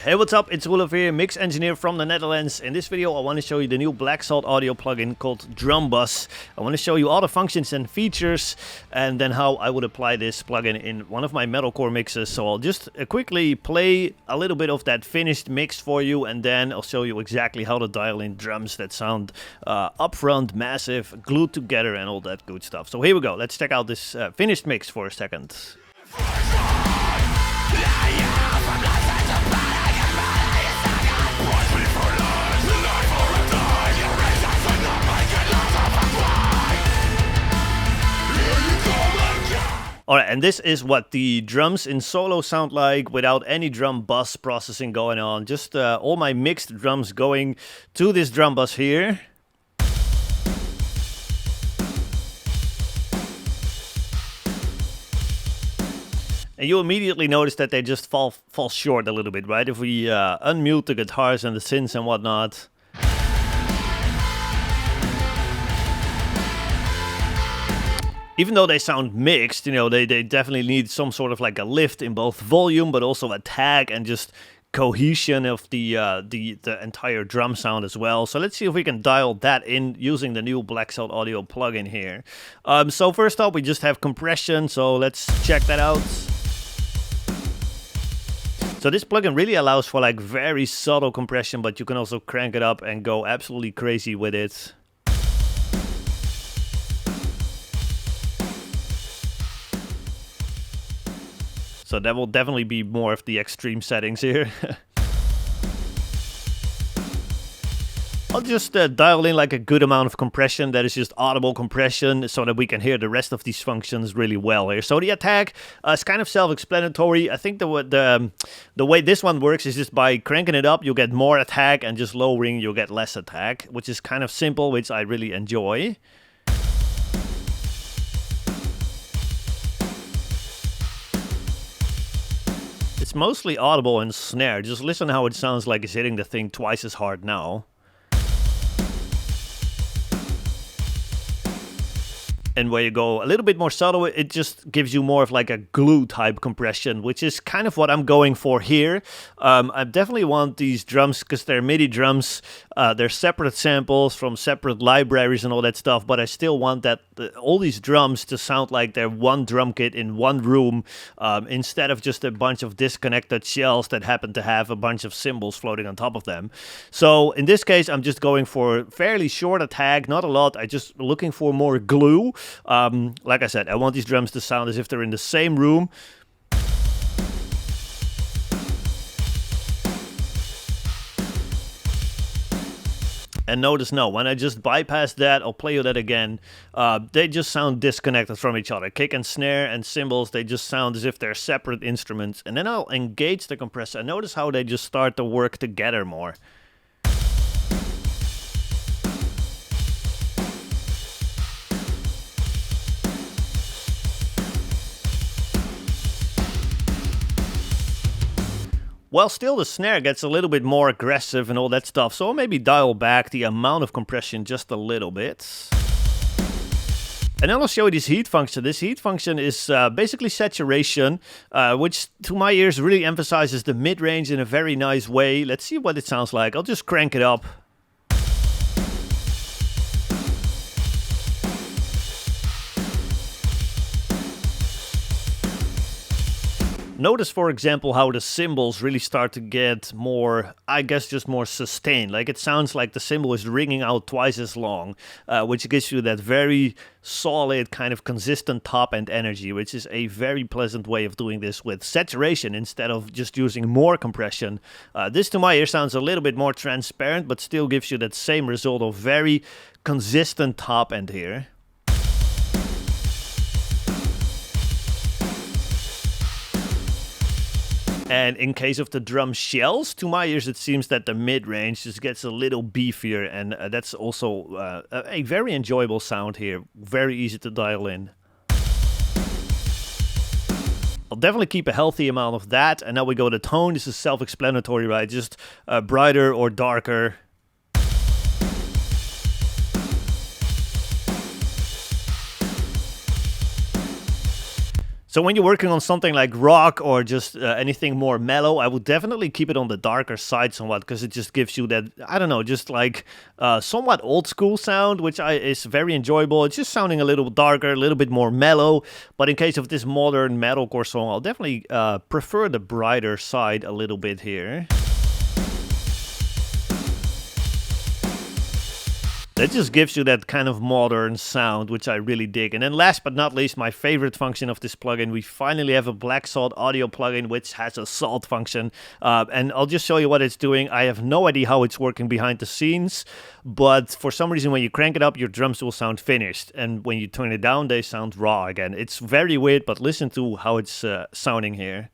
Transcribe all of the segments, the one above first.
Hey, what's up? It's Olaf here, mix engineer from the Netherlands. In this video I want to show you the new Black Salt audio plugin called Drum Bus. I want to show you all the functions and features and then how I would apply this plugin in one of my metalcore mixes. So I'll just quickly play a little bit of that finished mix for you, and then I'll show you exactly how to dial in drums that sound upfront, massive, glued together and all that good stuff. So here we go. Let's check out this finished mix for a second. Alright, and this is what the drums in solo sound like without any drum bus processing going on. Just all my mixed drums going to this drum bus here. And you immediately notice that they just fall short a little bit, right? If we unmute the guitars and the synths and whatnot. Even though they sound mixed, you know, they definitely need some sort of like a lift in both volume, but also attack and just cohesion of the entire drum sound as well. So let's see if we can dial that in using the new Black Salt audio plugin here. So first up, we just have compression. So let's check that out. So this plugin really allows for like very subtle compression, but you can also crank it up and go absolutely crazy with it. So that will definitely be more of the extreme settings here. I'll just dial in like a good amount of compression that is just audible compression so that we can hear the rest of these functions really well here. So the attack is kind of self-explanatory. I think the way this one works is just by cranking it up, you'll get more attack, and just lowering, you'll get less attack, which is kind of simple, which I really enjoy. It's mostly audible and snare. Just listen how it sounds like it's hitting the thing twice as hard now. And where you go a little bit more subtle, it just gives you more of like a glue type compression, which is kind of what I'm going for here. I definitely want these drums, because they're MIDI drums, they're separate samples from separate libraries and all that stuff, but I still want that all these drums to sound like they're one drum kit in one room, instead of just a bunch of disconnected shells that happen to have a bunch of cymbals floating on top of them. So in this case, I'm just going for fairly short attack, not a lot. I'm just looking for more glue. Like I said, I want these drums to sound as if they're in the same room. And notice now, when I just bypass that, I'll play you that again, they just sound disconnected from each other. Kick and snare and cymbals, they just sound as if they're separate instruments. And then I'll engage the compressor, and notice how they just start to work together more. Well, still the snare gets a little bit more aggressive and all that stuff, so I'll maybe dial back the amount of compression just a little bit. And then I'll show you this heat function. This heat function is basically saturation, which to my ears really emphasizes the mid-range in a very nice way. Let's see what it sounds like. I'll just crank it up. Notice, for example, how the cymbals really start to get more, I guess, just more sustained. Like it sounds like the cymbal is ringing out twice as long, which gives you that very solid, kind of consistent top-end energy, which is a very pleasant way of doing this with saturation instead of just using more compression. This, to my ear, sounds a little bit more transparent, but still gives you that same result of very consistent top-end here. And in case of the drum shells, to my ears, it seems that the mid-range just gets a little beefier, and that's also a very enjoyable sound here. Very easy to dial in. I'll definitely keep a healthy amount of that. And now we go to tone. This is self-explanatory, right? Just brighter or darker. So when you're working on something like rock or just anything more mellow, I would definitely keep it on the darker side somewhat, because it just gives you that, I don't know, just like somewhat old school sound, which is very enjoyable. It's just sounding a little darker, a little bit more mellow. But in case of this modern metalcore song, I'll definitely prefer the brighter side a little bit here. That just gives you that kind of modern sound, which I really dig. And then last but not least, my favorite function of this plugin, we finally have a Black Salt audio plugin, which has a salt function. And I'll just show you what it's doing. I have no idea how it's working behind the scenes, but for some reason, when you crank it up, your drums will sound finished. And when you turn it down, they sound raw again. It's very weird, but listen to how it's sounding here.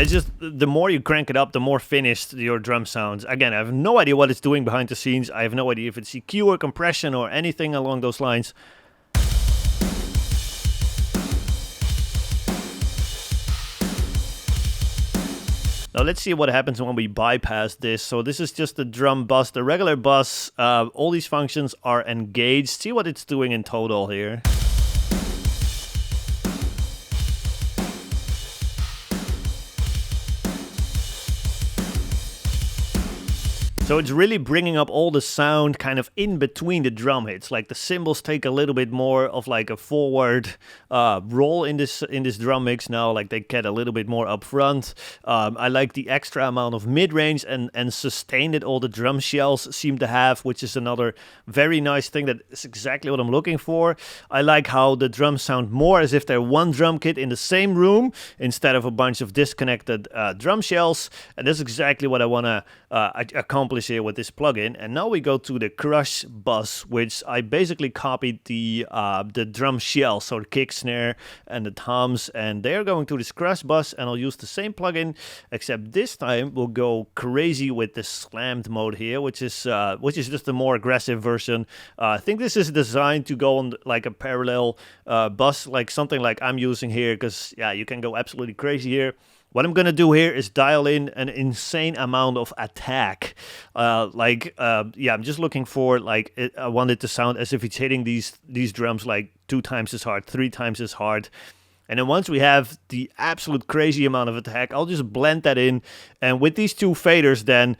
It's just, the more you crank it up, the more finished your drum sounds. Again, I have no idea what it's doing behind the scenes. I have no idea if it's EQ or compression or anything along those lines. Now let's see what happens when we bypass this. So this is just the drum bus, the regular bus. All these functions are engaged. See what it's doing in total here. So it's really bringing up all the sound kind of in between the drum hits. Like the cymbals take a little bit more of like a forward roll in this drum mix now. Like they get a little bit more up front. I like the extra amount of mid-range and sustain that all the drum shells seem to have, which is another very nice thing. That is exactly what I'm looking for. I like how the drums sound more as if they're one drum kit in the same room instead of a bunch of disconnected drum shells. And that's exactly what I want to accomplish here with this plugin. And now we go to the crush bus, which I basically copied the drum shell, so the kick, snare, and the toms, and they're going to this crush bus, and I'll use the same plugin, except this time we'll go crazy with the slammed mode here, which is just a more aggressive version. I think this is designed to go on like a parallel bus, like something like I'm using here, because yeah, you can go absolutely crazy here. What I'm going to do here is dial in an insane amount of attack. Yeah, I'm just looking for, like, I want it to sound as if it's hitting these drums like 2 times as hard, 3 times as hard. And then once we have the absolute crazy amount of attack, I'll just blend that in. And with these 2 faders, then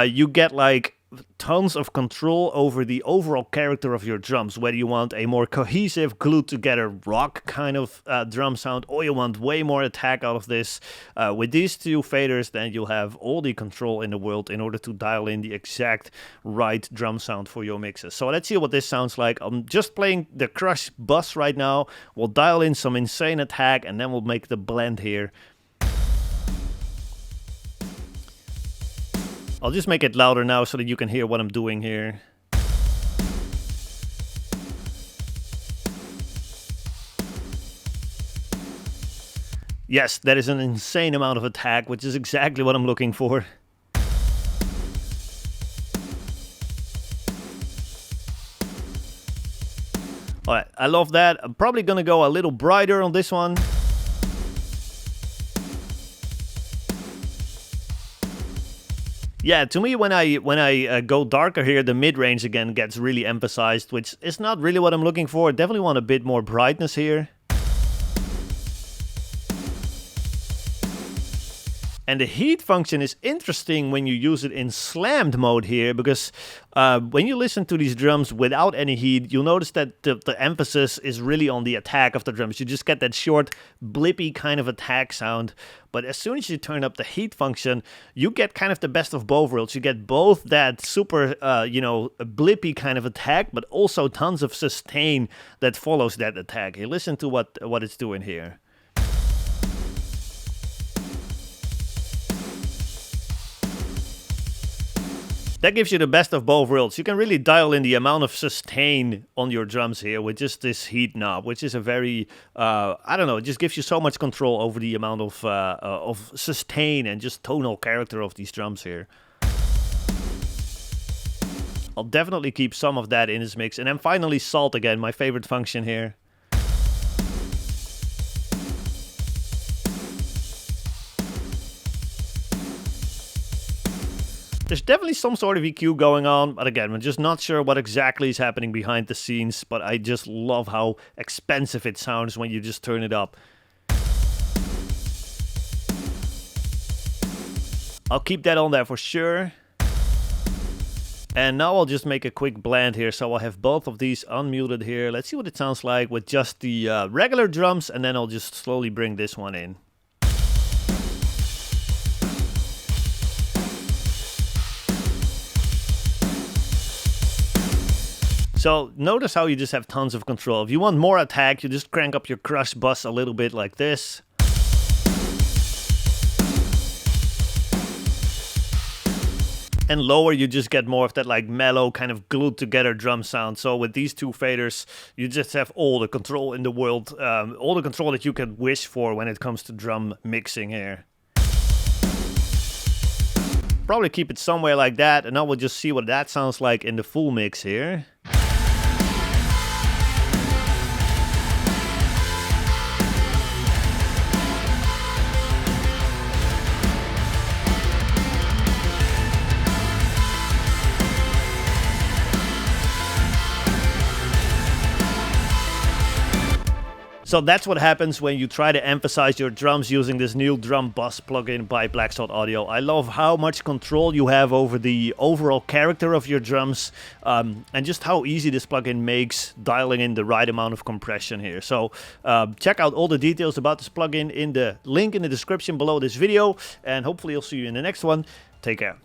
you get like tons of control over the overall character of your drums, whether you want a more cohesive, glued together rock kind of drum sound, or you want way more attack out of this. With these 2 faders, then you'll have all the control in the world in order to dial in the exact right drum sound for your mixes. So let's see what this sounds like. I'm just playing the crush bus right now. We'll dial in some insane attack, and then we'll make the blend here. I'll just make it louder now so that you can hear what I'm doing here. Yes, that is an insane amount of attack, which is exactly what I'm looking for. Alright, I love that. I'm probably gonna go a little brighter on this one. Yeah, to me, when I go darker here, the mid-range again gets really emphasized, which is not really what I'm looking for. Definitely want a bit more brightness here. And the heat function is interesting when you use it in slammed mode here, because when you listen to these drums without any heat, you'll notice that the emphasis is really on the attack of the drums. You just get that short, blippy kind of attack sound. But as soon as you turn up the heat function, you get kind of the best of both worlds. You get both that super, blippy kind of attack, but also tons of sustain that follows that attack. Here, listen to what it's doing here. That gives you the best of both worlds. You can really dial in the amount of sustain on your drums here with just this heat knob, which is a very, it just gives you so much control over the amount of sustain and just tonal character of these drums here. I'll definitely keep some of that in this mix. And then finally salt again, my favorite function here. There's definitely some sort of EQ going on, but again, I'm just not sure what exactly is happening behind the scenes, but I just love how expensive it sounds when you just turn it up. I'll keep that on there for sure. And now I'll just make a quick blend here, so I'll have both of these unmuted here. Let's see what it sounds like with just the regular drums, and then I'll just slowly bring this one in. So notice how you just have tons of control. If you want more attack, you just crank up your crush bus a little bit like this. And lower, you just get more of that like mellow kind of glued together drum sound. So with these two faders, you just have all the control in the world, all the control that you can wish for when it comes to drum mixing here. Probably keep it somewhere like that, and now we'll just see what that sounds like in the full mix here. So that's what happens when you try to emphasize your drums using this new drum bus plugin by Blackshot Audio. I love how much control you have over the overall character of your drums, and just how easy this plugin makes dialing in the right amount of compression here. So check out all the details about this plugin in the link in the description below this video, and hopefully I'll see you in the next one. Take care.